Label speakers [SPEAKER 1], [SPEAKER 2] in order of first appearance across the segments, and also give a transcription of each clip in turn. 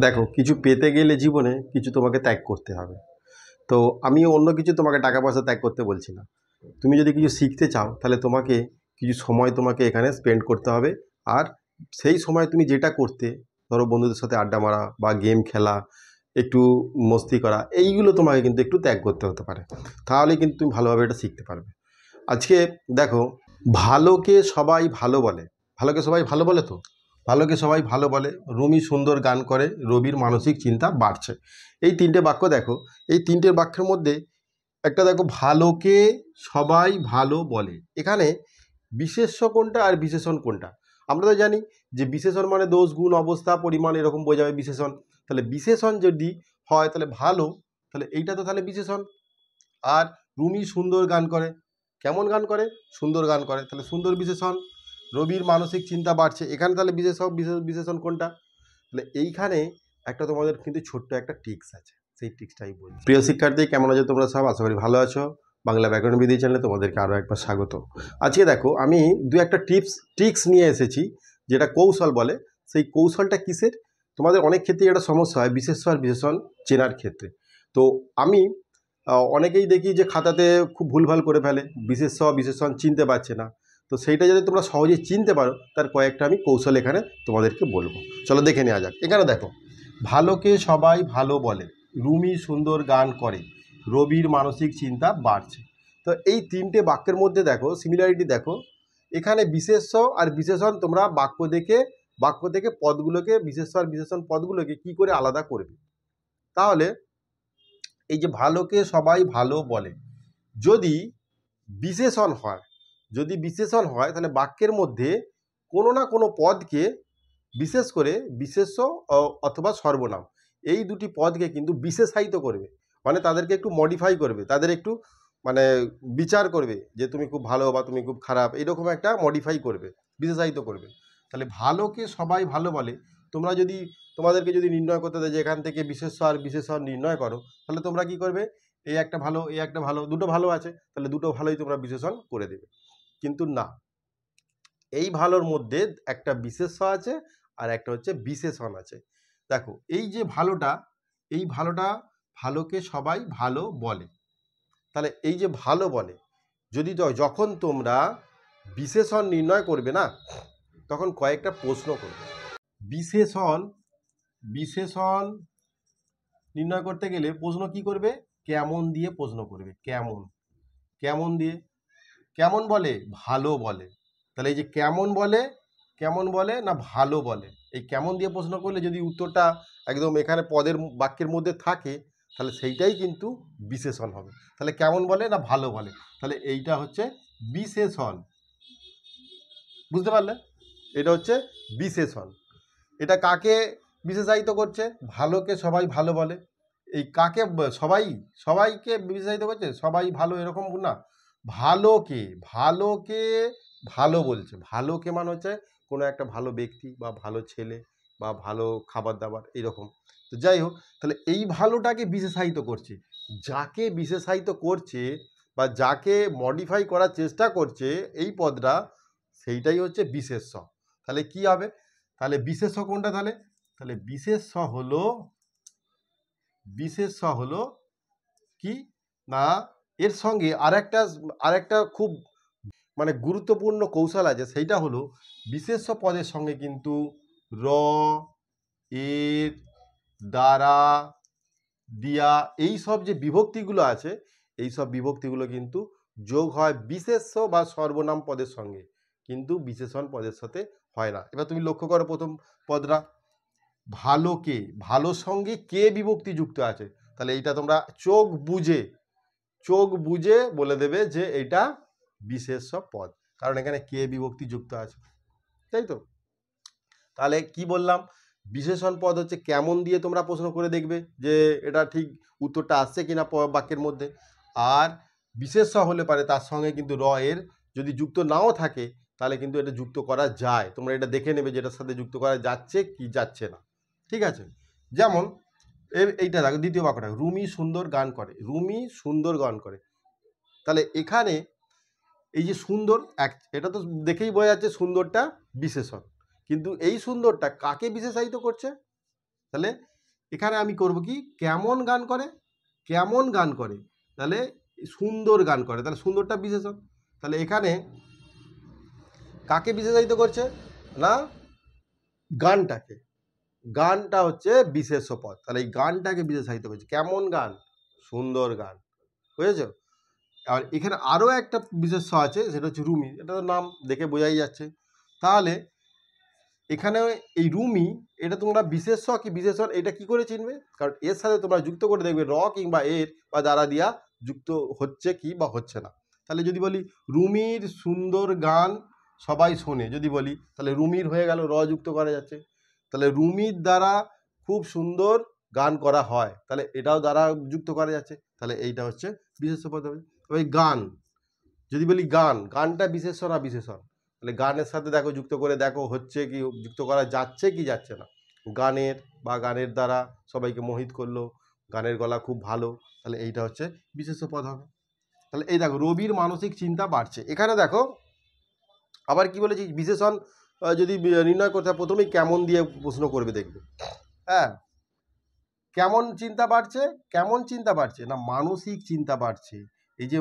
[SPEAKER 1] দেখো, কিছু পেতে গেলে জীবনে কিছু তোমাকে ত্যাগ করতে হবে। তো আমি অন্য কিছু তোমাকে টাকা পয়সা ত্যাগ করতে বলছি না। তুমি যদি কিছু শিখতে চাও তাহলে তোমাকে কিছু সময় তোমাকে এখানে স্পেন্ড করতে হবে। আর সেই সময় তুমি যেটা করতে, ধরো বন্ধুদের সাথে আড্ডা মারা বা গেম খেলা, একটু মস্তি করা, এইগুলো তোমাকে কিন্তু একটু ত্যাগ করতে হতে পারে। তাহলে কিন্তু তুমি ভালোভাবে এটা শিখতে পারবে। আজকে দেখো, ভালোকে সবাই ভালো বলে। ভালোকে সবাই ভালো বলে তো? ভালোকে সবাই ভালো বলে, রুমি সুন্দর গান করে, রবির মানসিক চিন্তা বাড়ছে। এই তিনটে বাক্য দেখো। এই তিনটে বাক্যের মধ্যে একটা দেখো, ভালোকে সবাই ভালো বলে। এখানে বিশেষ্য কোনটা আর বিশেষণ কোনটা? আমরা তো জানি যে বিশেষণ মানে দোষ, গুণ, অবস্থা, পরিমাণ, এরকম বোঝাবে বিশেষণ। তাহলে বিশেষণ যদি হয় তাহলে ভালো, তাহলে এইটা তো তাহলে বিশেষণ। আর রুমি সুন্দর গান করে, কেমন গান করে? সুন্দর গান করে, তাহলে সুন্দর বিশেষণ। রবির মানসিক চিন্তা বাড়ছে, এখানে তাহলে বিশেষণ কোনটা? তাহলে এইখানে একটা তোমাদের কিন্তু ছোট্ট একটা ট্রিক্স আছে, সেই ট্রিক্সটাই বলছি। প্রিয় শিক্ষার্থী, কেমন আছো তোমরা সব? আশা করি ভালো আছো। বাংলা ব্যাকরণ বিধি চ্যানেলে তোমাদেরকে আরও একবার স্বাগত। আজকে দেখো, আমি দু একটা ট্রিক্স নিয়ে এসেছি, যেটা কৌশল বলে। সেই কৌশলটা কিসের? তোমাদের অনেক ক্ষেত্রে একটা সমস্যা হয় বিশেষ্য আর বিশেষণ চেনার ক্ষেত্রে। তো আমি অনেকেই দেখি যে খাতাতে খুব ভুলভাল করে ফেলে, বিশেষ্য বিশেষণ চিনতে পারছে না। তো সেইটা যদি তোমরা সহজে চিনতে পারো, তার কয়েকটা আমি কৌশল এখানে তোমাদেরকে বলবো। চলো দেখে নেওয়া যাক। এখানে দেখো, ভালোকে সবাই ভালো বলে, রুমি সুন্দর গান করে, রবির মানসিক চিন্তা বাড়ছে। তো এই তিনটে বাক্যের মধ্যে দেখো সিমিলারিটি দেখো। এখানে বিশেষ্য আর বিশেষণ তোমরা বাক্য থেকে পদগুলোকে, বিশেষ্য আর বিশেষণ পদগুলোকে কি করে আলাদা করবে? তাহলে এই যে ভালোকে সবাই ভালো বলে, যদি বিশেষণ হয়, তাহলে বাক্যের মধ্যে কোনো না কোনো পদকে, বিশেষ করে বিশেষ্য অথবা সর্বনাম, এই দুটি পদকে কিন্তু বিশেষায়িত করবে। মানে তাদেরকে একটু মডিফাই করবে, তাদের একটু মানে বিচার করবে যে তুমি খুব ভালো বা তুমি খুব খারাপ, এইরকম একটা মডিফাই করবে, বিশেষায়িত করবে। তাহলে ভালোকে সবাই ভালো বলে, তোমাদেরকে যদি নির্ণয় করতে দেয় যে এখান থেকে বিশেষ্য আর বিশেষণ নির্ণয় করো, তাহলে তোমরা কি করবে? এই একটা ভালো, এই একটা ভালো, দুটো ভালো আছে, তাহলে দুটো ভালোই তোমরা বিশেষণ করে দেবে। কিন্তু না, এই ভালোর মধ্যে একটা বিশেষ্য আছে আর একটা হচ্ছে বিশেষণ আছে। দেখো, এই যে ভালোটা, এই ভালোটা, ভালোকে সবাই ভালো বলে। তাহলে এই যে ভালো বলে, যদি যখন তোমরা বিশেষণ নির্ণয় করবে না, তখন কয়েকটা প্রশ্ন করবে। বিশেষণ নির্ণয় করতে গেলে প্রশ্ন কি করবে? কেমন দিয়ে প্রশ্ন করবে। কেমন দিয়ে? কেমন বলে? ভালো বলে। তাহলে এই যে কেমন বলে না ভালো বলে, এই কেমন দিয়ে প্রশ্ন করলে যদি উত্তরটা একদম এখানে বাক্যের মধ্যে থাকে, তাহলে সেইটাই কিন্তু বিশেষণ হবে। তাহলে কেমন বলে না ভালো বলে, তাহলে এইটা হচ্ছে বিশেষণ। বুঝতে পারলে? এটা হচ্ছে বিশেষণ। এটা কাকে বিশেষায়িত করছে? ভালোকে সবাই ভালো বলে। এই কাকে সবাইকে বিশেষায়িত করছে? সবাই ভালো এরকম না, ভালোকে ভালো বলছে। ভালোকে মানে হচ্ছে কোনো একটা ভালো ব্যক্তি বা ভালো ছেলে বা ভালো খাবার দাবার, এইরকম। তো যাই হোক, তাহলে এই ভালোটাকে বিশেষায়িত করছে। যাকে বিশেষায়িত করছে বা যাকে মডিফাই করার চেষ্টা করছে এই পদটা, সেইটাই হচ্ছে বিশেষ্য। তাহলে কি হবে? তাহলে বিশেষ্য কোনটা? তাহলে বিশেষ্য হলো কি না, এর সঙ্গে আরেকটা খুব মানে গুরুত্বপূর্ণ কৌশল আছে, সেইটা হলো বিশেষ্য পদের সঙ্গে কিন্তু র, এর, দ্বারা, দিয়া, এই সব যে বিভক্তিগুলো আছে, এই সব বিভক্তিগুলো কিন্তু যোগ হয় বিশেষ্য বা সর্বনাম পদের সঙ্গে, কিন্তু বিশেষণ পদের সাথে হয় না। এবার তুমি লক্ষ্য করো প্রথম পদটা, ভালোকে, ভালোর সঙ্গে কে বিভক্তি যুক্ত আছে, তাহলে এইটা তোমরা চোখ বুঝে বলে দেবে যে এটা বিশেষ্য পদ, কারণ এখানে কে বিভক্তি যুক্ত আছে, তাই তো? তাহলে কি বললাম? বিশেষণ পদ হচ্ছে কেমন দিয়ে তোমরা প্রশ্ন করে দেখবে যে এটা ঠিক উত্তরটা আসছে কিনা বাক্যের মধ্যে। আর বিশেষ্য হলে পারে তার সঙ্গে কিন্তু র এর যদি যুক্ত নাও থাকে, তাহলে কিন্তু এটা যুক্ত করা যায়। তোমরা এটা দেখে নেবে যে এটার সাথে যুক্ত করা যাচ্ছে কি যাচ্ছে না। ঠিক আছে? যেমন এইটা দেখো, দ্বিতীয় বাক্যটা, রুমি সুন্দর গান করে। তাহলে এখানে এই যে সুন্দর, এটা তো দেখেই বোঝা যাচ্ছে সুন্দরটা বিশেষণ, কিন্তু এই সুন্দরটা কাকে বিশেষায়িত করছে? তাহলে এখানে আমি করব কি, কেমন গান করে, কেমন গান করে, তাহলে সুন্দর গান করে, তাহলে সুন্দরটা বিশেষণ। তাহলে এখানে কাকে বিশেষায়িত করছে না, গানটাকে, গানটা হচ্ছে বিশেষ্য পদ, তাহলে এই গানটাকে বিশেষায়িত করছে। কেমন গান, সুন্দর গান, বুঝেছো? আর এখানে আরও একটা বিশেষ্য আছে, সেটা হচ্ছে রুমি, এটা তো নাম দেখে বোঝাই যাচ্ছে। তাহলে এখানে এই রুমি, এটা তোমরা বিশেষ্য কি বিশেষণ এটা কি করে চিনবে? কারণ এর সাথে তোমরা যুক্ত করে দেখবে র কিংবা এর বা দ্বারা দিয়া যুক্ত হচ্ছে কি বা হচ্ছে না। তাহলে যদি বলি রুমির সুন্দর গান সবাই শোনে, যদি বলি তাহলে রুমির হয়ে গেল, র যুক্ত করা যাচ্ছে। তাহলে রুমির দ্বারা খুব সুন্দর গান করা হয়, তাহলে এটাও দ্বারা যুক্ত করা যাচ্ছে, তাহলে এইটা হচ্ছে বিশেষ্য পদ হবে। ওই গান, যদি বলি গান, গানটা বিশেষ্য না বিশেষণ, তাহলে গানের সাথে দেখো যুক্ত করে দেখো হচ্ছে কি, যুক্ত করা যাচ্ছে কি যাচ্ছে না। গানের বা গানের দ্বারা সবাইকে মোহিত করলো, গানের গলা খুব ভালো, তাহলে এইটা হচ্ছে বিশেষ্য পদ হবে। তাহলে এই দেখো রবির মানসিক চিন্তা বাড়ছে, এখানে দেখো আবার কি বলেছি, বিশেষণ যদি নির্ণয় করতে হয় প্রথমেই কেমন দিয়ে প্রশ্ন করবে দেখবে। হ্যাঁ, কেমন চিন্তা বাড়ছে, কেমন চিন্তা বাড়ছে না মানসিক চিন্তা বাড়ছে। এই যে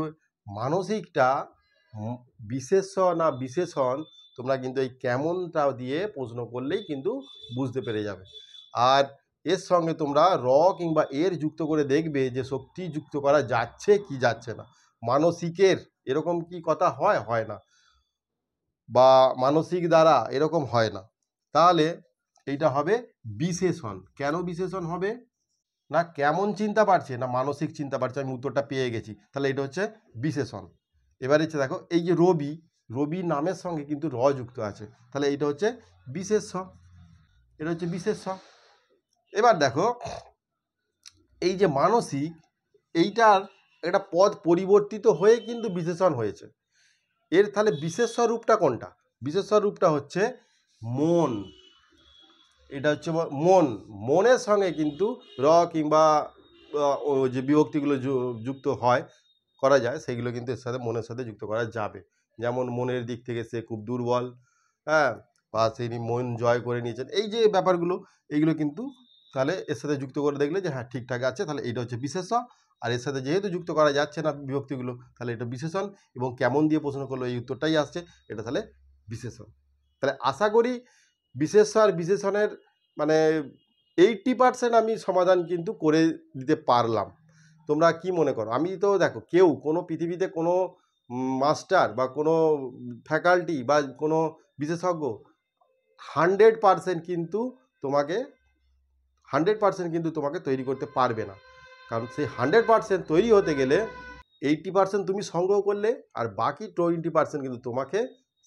[SPEAKER 1] মানসিকটা বিশেষ্য না বিশেষণ, তোমরা কিন্তু এই কেমনটা দিয়ে প্রশ্ন করলেই কিন্তু বুঝতে পেরে যাবে। আর এর সঙ্গে তোমরা র কিংবা এর যুক্ত করে দেখবে যে শক্তি যুক্ত করা যাচ্ছে কি যাচ্ছে না। মানসিকের এরকম কি কথা হয়, হয় না, বা মানসিক দ্বারা এরকম হয় না। তাহলে এইটা হবে বিশেষণ। কেন বিশেষণ হবে না, কেমন চিন্তা পারছে না মানসিক চিন্তা পারছে, আমি উত্তরটা পেয়ে গেছি, তাহলে এটা হচ্ছে বিশেষণ। এবার হচ্ছে দেখো এই যে রবি, রবি নামের সঙ্গে কিন্তু র যুক্ত আছে, তাহলে এইটা হচ্ছে বিশেষ্য, এটা হচ্ছে বিশেষ্য। এবার দেখো এই যে মানসিক, এইটার একটা পদ পরিবর্তিত হয়ে কিন্তু বিশেষণ হয়েছে। এর তাহলে বিশেষ্য রূপটা কোনটা? বিশেষ্য রূপটা হচ্ছে মন, এটা হচ্ছে মন। মনের সঙ্গে কিন্তু র কিংবা যে বিভক্তিগুলো যুক্ত হয় করা যায়, সেগুলো কিন্তু এর সাথে মনের সাথে যুক্ত করা যাবে। যেমন মনের দিক থেকে সে খুব দুর্বল, হ্যাঁ, বা তিনি মন জয় করে নিয়েছেন, এই যে ব্যাপারগুলো, এইগুলো কিন্তু তাহলে এর সাথে যুক্ত করে দেখলে যে হ্যাঁ ঠিকঠাক আছে, তাহলে এইটা হচ্ছে বিশেষ্য। আর এর সাথে যেহেতু যুক্ত করা যাচ্ছে না বিভক্তিগুলো, তাহলে এটা বিশেষণ, এবং কেমন দিয়ে প্রশ্ন করলো এই উত্তরটাই আসছে, এটা তাহলে বিশেষণ। তাহলে আশা করি বিশেষ্য আর বিশেষণের মানে 80% আমি সমাধান কিন্তু করে দিতে পারলাম। তোমরা কি মনে করো? আমি তো দেখো, কেউ কোনো পৃথিবীতে কোনো মাস্টার বা কোনো ফ্যাকাল্টি বা কোনো বিশেষজ্ঞ 100% কিন্তু তোমাকে 100% কিন্তু তোমাকে তৈরি করতে পারবে না। কারণ সেই 100% তৈরি হতে গেলে 80% তুমি সংগ্রহ করলে, আর বাকি 20% কিন্তু তোমাকে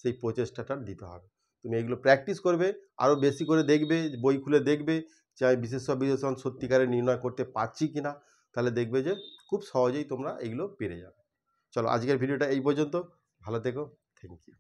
[SPEAKER 1] সেই প্রচেষ্টাটা দিতে হবে। তুমি এগুলো প্র্যাকটিস করবে, আরও বেশি করে দেখবে, বই খুলে দেখবে যে আমি বিশেষ্য বিশেষণ সত্যিকারে নির্ণয় করতে পারছি কি না, তাহলে দেখবে যে খুব সহজেই তোমরা এগুলো পেরে যাবে। চলো আজকের ভিডিওটা এই পর্যন্ত, ভালো থেকো, থ্যাংক ইউ।